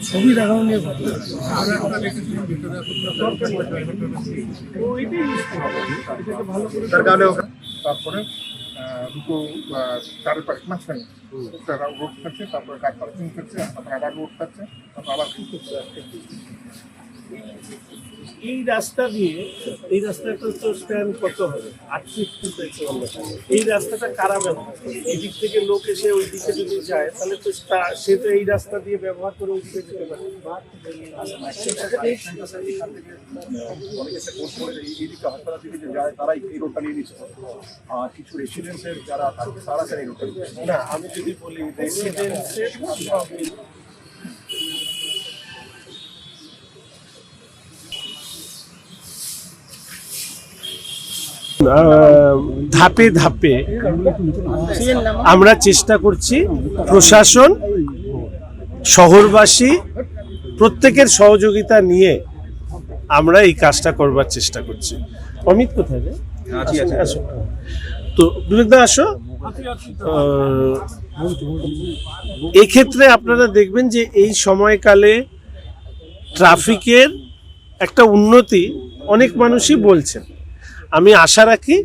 ছবি দেখানো নিয়ে তারপরে দুটো চারের পাশে মাঝখানে রোড খাচ্ছে, তারপরে কাঠ পার্কিং করছে, তারপর আবার রোড খাচ্ছে, তারপর আবার এই রাস্তা দিয়ে এই রাস্তাটা তো স্ট্যান্ড কত হবে 38 ফুট। এই রাস্তাটা কারা ব্যবহার করে? এই দিক থেকে লোক এসে ওই দিকে যদি যায় তাহলে তো সে তো এই রাস্তা দিয়ে ব্যবহার করে ওই দিকে চলে যাবে। এইদিকে হাসপাতাল দিকে যে যায় তারাই এই রোডটা নিয়ে নিচ্ছে, আর কিছু রেসিডেন্সের যারা থাকে তারা স্যার এই রোডটা না, আমি যদি বলি রেসিডেন্সের ধাপে ধাপে আমরা চেষ্টা করছি, প্রশাসন, শহরবাসী প্রত্যেকের সহযোগিতা নিয়ে আমরা এই কাজটা করবার চেষ্টা করছি। অমিত কোথায় রে? আসো তো, বিবেকদা আসো। এক্ষেত্রে আপনারা দেখবেন যে এই সময়কালে ট্রাফিকের একটা উন্নতি অনেক মানুষই বলছেন। আমি আশা রাখি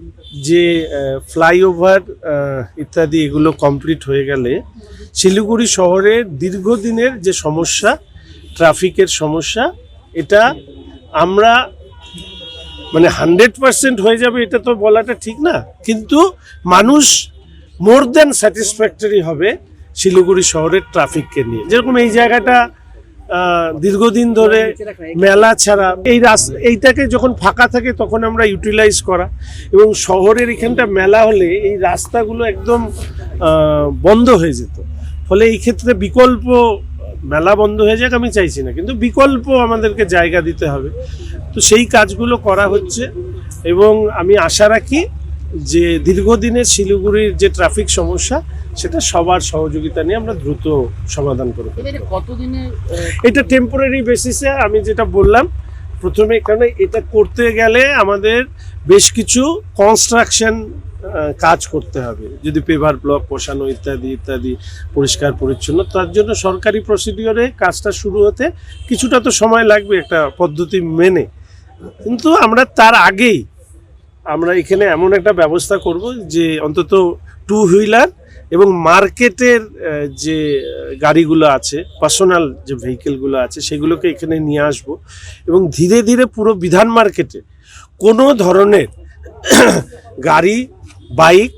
যে ফ্লাইওভার ইত্যাদি এগুলো কমপ্লিট হয়ে গেলে শিলিগুড়ি শহরের দীর্ঘদিনের যে সমস্যা, ট্রাফিকের সমস্যা, এটা আমরা মানে 100% হয়ে যাবে এটা তো বলাটা ঠিক না, কিন্তু মানুষ মোর দ্যান স্যাটিসফ্যাক্টরি হবে শিলিগুড়ি শহরের ট্রাফিককে নিয়ে। যেরকম এই জায়গাটা দীর্ঘদিন ধরে মেলা ছাড়া এইটাকে যখন ফাঁকা থাকে তখন আমরা ইউটিলাইজ করা, এবং শহরের এখানটা মেলা হলে এই রাস্তাগুলো একদম বন্ধ হয়ে যেত। ফলে এই ক্ষেত্রে বিকল্প, মেলা বন্ধ হয়ে যাক আমি চাইছি না, কিন্তু বিকল্প আমাদেরকে জায়গা দিতে হবে। তো সেই কাজগুলো করা হচ্ছে, এবং আমি আশা রাখি যে দীর্ঘদিনের শিলিগুড়ির যে ট্রাফিক সমস্যা সেটা সবার সহযোগিতা নিয়ে আমরা দ্রুত সমাধান করব। এটা টেম্পোরারি বেসিসে, আমি যেটা বললাম প্রথমে, কারণ এটা করতে গেলে আমাদের বেশ কিছু কনস্ট্রাকশন কাজ করতে হবে, যদি পেভার ব্লক বসানো ইত্যাদি ইত্যাদি, পরিষ্কার পরিচ্ছন্ন, তার জন্য সরকারি প্রসিডিওরে কাজটা শুরু হতে কিছুটা তো সময় লাগবে একটা পদ্ধতি মেনে। কিন্তু আমরা তার আগেই আমরা এখানে এমন একটা ব্যবস্থা করব যে অন্তত টু হুইলার এবং মার্কেটের যে গাড়িগুলো আছে, পার্সোনাল যে ভেহিকেলগুলো আছে, সেগুলোকে এখানে নিয়ে আসব, এবং ধীরে ধীরে পুরো বিধান মার্কেটে কোনো ধরনের গাড়ি, বাইক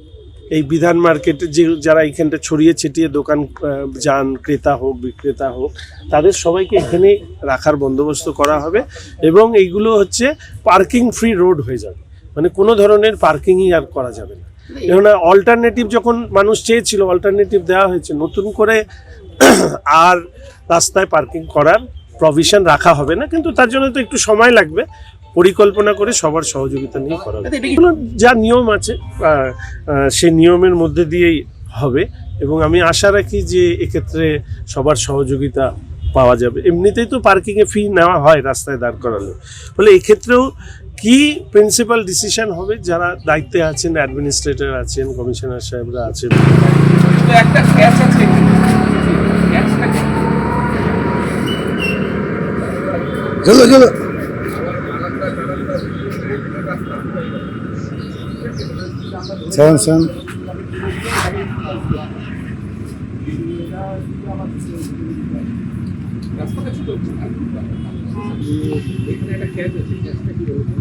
এই বিধান মার্কেটে যে যারা এখানটা ছড়িয়ে ছিটিয়ে দোকান যান, ক্রেতা হোক বিক্রেতা হোক, তাদের সবাইকে এখানে রাখার বন্দোবস্ত করা হবে, এবং এইগুলো হচ্ছে পার্কিং ফ্রি রোড হয়ে যাবে, মানে কোনো ধরনের পার্কিংই আর করা যাবে না। এখন অল্টারনেটিভ যখন মানুষ চেয়েছিল, অল্টারনেটিভ দেওয়া হয়েছে, নতুন করে আর রাস্তায় পার্কিং করার প্রভিশন রাখা হবে না, কিন্তু তার জন্য তো একটু সময় লাগবে, পরিকল্পনা করে সবার সহযোগিতা নিয়ে করা হবে। এগুলো যা নিয়ম আছে সেই নিয়মের মধ্যে দিয়েই হবে, এবং আমি আশা রাখি যে এক্ষেত্রে সবার সহযোগিতা পাওয়া যাবে। এমনিতেই তো পার্কিংয়ে ফি নেওয়া হয় রাস্তায় দাঁড় করালে, ফলে এক্ষেত্রেও কি প্রিন্সিপাল ডিসিশন হবে, যারা দায়িত্বে আছেন, অ্যাডমিনিস্ট্রেটর আছেন, কমিশনার সাহেবরা আছেন, একটা ক্যাচ আছে, চলো চলো সেভেন সেভেন রাস্তাটা ছোট, এখানে একটা ক্যাচ আছে, ক্যাচটা কি রয়েছে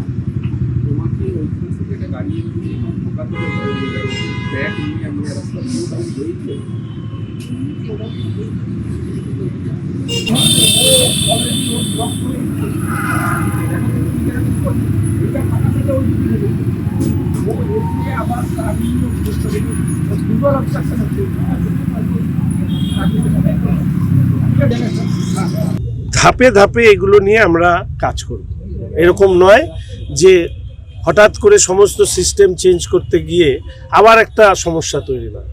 তোমাকে ওইখান থেকে একটা গাড়ি ঢোকা থেকে ব্যাগ নিয়ে আমি রাস্তা রয়েছে ধাপে ধাপে এগুলো নিয়ে আমরা কাজ করব। এরকম নয় যে হঠাৎ করে সমস্ত সিস্টেম চেঞ্জ করতে গিয়ে আবার একটা সমস্যা তৈরি নয়।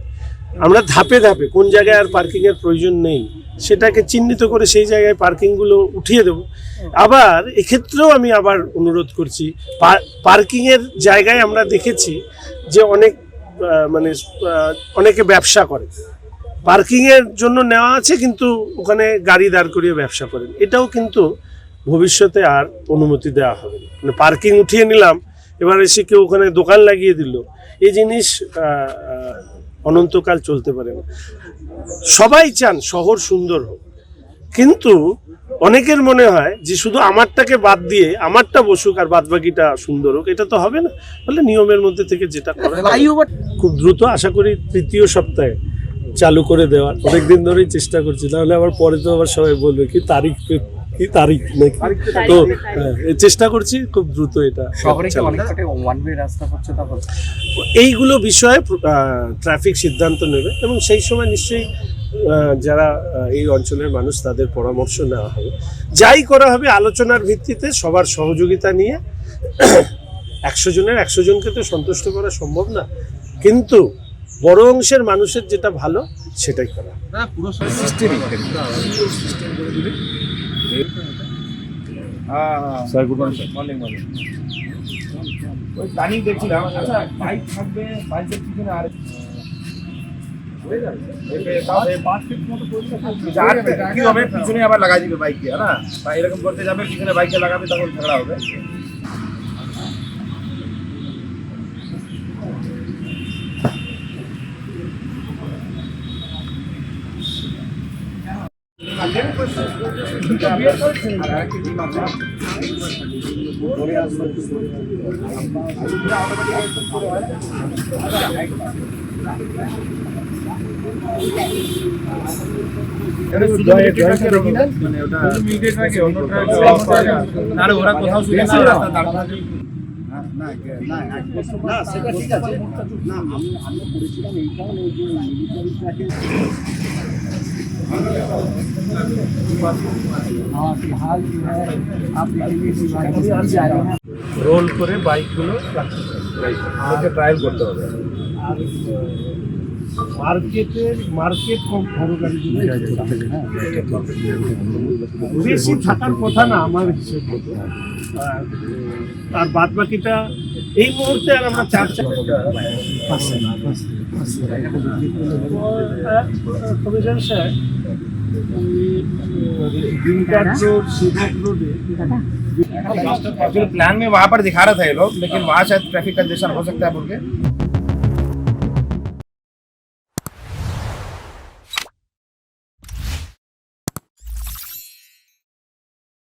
আমরা ধাপে ধাপে কোন জায়গায় আর পার্কিংয়ের প্রয়োজন নেই সেটাকে চিহ্নিত করে সেই জায়গায় পার্কিংগুলো উঠিয়ে দেব। আবার এক্ষেত্রেও আমি আবার অনুরোধ করছি, পার্কিংয়ের জায়গায় আমরা দেখেছি যে অনেকে ব্যবসা করে, পার্কিংয়ের জন্য নেওয়া আছে কিন্তু ওখানে গাড়ি দাঁড় করিয়ে ব্যবসা করেন, এটাও কিন্তু ভবিষ্যতে আর অনুমতি দেওয়া হবে না। মানে পার্কিং উঠিয়ে নিলাম, এবার এসে কেউ ওখানে দোকান লাগিয়ে দিল, এই জিনিস অনন্তকাল চলতে পারে না। সবাই চান শহর সুন্দর হোক, কিন্তু অনেকের মনে হয় যে শুধু আমারটাকে বাদ দিয়ে আমারটা বসুক আর বাদ বাকিটা সুন্দর হোক, এটা তো হবে না। বলে নিয়মের মধ্যে থেকে যেটা করা খুব দ্রুত, আশা করি 3য় সপ্তাহে চালু করে দেওয়ার অনেকদিন ধরেই চেষ্টা করছি, তাহলে আবার পরে তো আবার সবাই বলবে কি তারিখ নাকি, তো চেষ্টা করছি খুব দ্রুত এটা। এইগুলো বিষয়ে ট্রাফিক সিদ্ধান্ত নেবে এবং সেই সময় নিশ্চয়ই যারা এই অঞ্চলের মানুষ তাদের পরামর্শ নেওয়া হবে। যাই করা হবে আলোচনার ভিত্তিতে, সবার সহযোগিতা নিয়ে। 100 জনের 100 জনকে তো সন্তুষ্ট করা সম্ভব না, কিন্তু বড় অংশের মানুষের যেটা ভালো সেটাই করা। Sir good morning morning. ওই প্ল্যানিং দেখছিলাম, আচ্ছা বাইক থাকবে, বাইকের পিছনে আর কি হবে, পিছনে আবার লাগাই দিবে বাইক দিয়ে না, বা এরকম করতে যাবে পিছনে বাইকে লাগাবে, তখন ঝগড়া হবে। ওরা কোথাও শুনে না সেটা ঠিক আছে না, আমি করেছিলাম এইটা ওই যে মিলিটারি ট্র্যাকে রোল করে বাইকগুলো ট্রায়াল করতে হবে। আর মার্কেট কম বড় গাড়িগুলো বেশি থাকার কথা না আমার হিসেব মতো। আর বাদ বাকিটা এই মুহূর্তে আর আমরা কমিশন সাহেব प्लान में वहाँ पर दिखा रहा था ये लोग, लेकिन वहाँ शायद ट्रैफिक कंजेशन हो सकता है बोल के